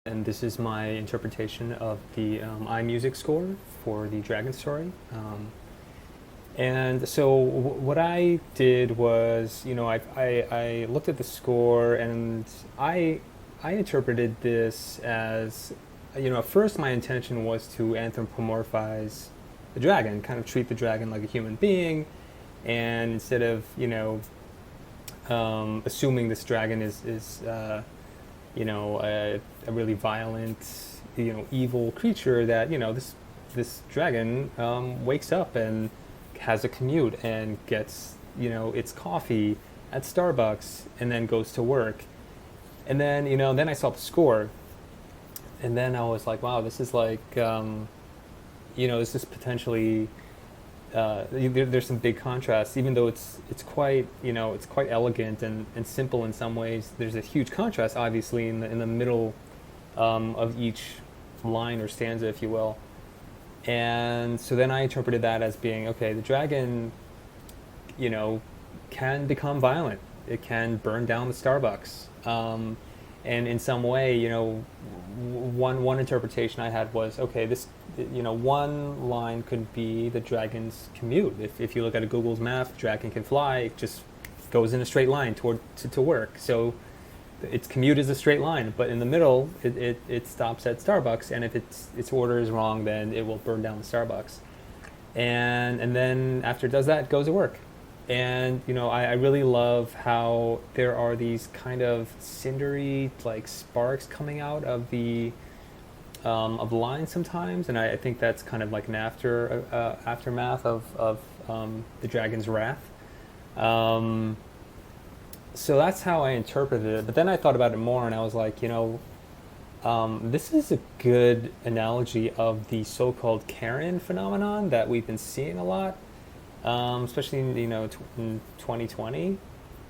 And this is my interpretation of the EYEMusic score for the Dragon story. And so what I did was, I looked at the score and I interpreted this as, at first my intention was to anthropomorphize the dragon, kind of treat the dragon like a human being, and instead of, assuming this dragon is a really violent, evil creature that, this dragon wakes up and has a commute and gets, its coffee at Starbucks and then goes to work. And then, then I saw the score and then I was like, wow, this is like, this is potentially, there's some big contrasts, even though it's quite it's quite elegant and simple in some ways. There's a huge contrast, obviously, in the middle of each line or stanza, if you will. And so then I interpreted that as being, okay, the dragon, can become violent. It can burn down the Starbucks, and in some way, one interpretation I had was, okay, this, one line could be the dragon's commute. If you look at a Google's map, the dragon can fly. It just goes in a straight line to work. So its commute is a straight line, but in the middle, it stops at Starbucks, and if its order is wrong, then it will burn down the Starbucks. And then after it does that, it goes to work. And I really love how there are these kind of cindery like sparks coming out of the line sometimes, and I think that's kind of like an aftermath of the dragon's wrath. So that's how I interpreted it. But then I thought about it more, and I was like, this is a good analogy of the so-called Karen phenomenon that we've been seeing a lot. Especially in 2020,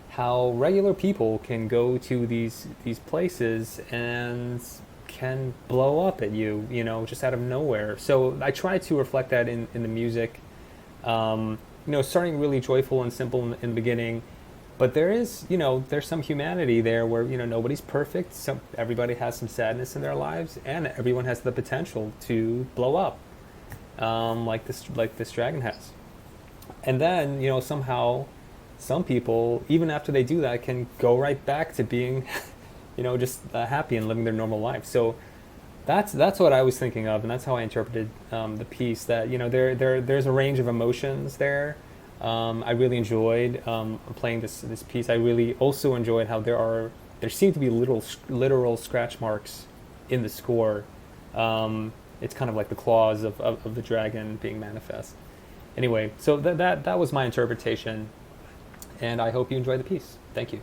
how regular people can go to these places and can blow up at you, just out of nowhere. So I try to reflect that in the music, starting really joyful and simple in the beginning, but there is, there's some humanity there where, nobody's perfect. Everybody has some sadness in their lives, and everyone has the potential to blow up, like this dragon has. And then, somehow some people, even after they do that, can go right back to being, just happy and living their normal life. So that's what I was thinking of, and that's how I interpreted the piece, that, there's a range of emotions there. I really enjoyed playing this piece. I really also enjoyed how there seem to be literal scratch marks in the score. It's kind of like the claws of the dragon being manifest. Anyway, so that was my interpretation, and I hope you enjoy the piece. Thank you.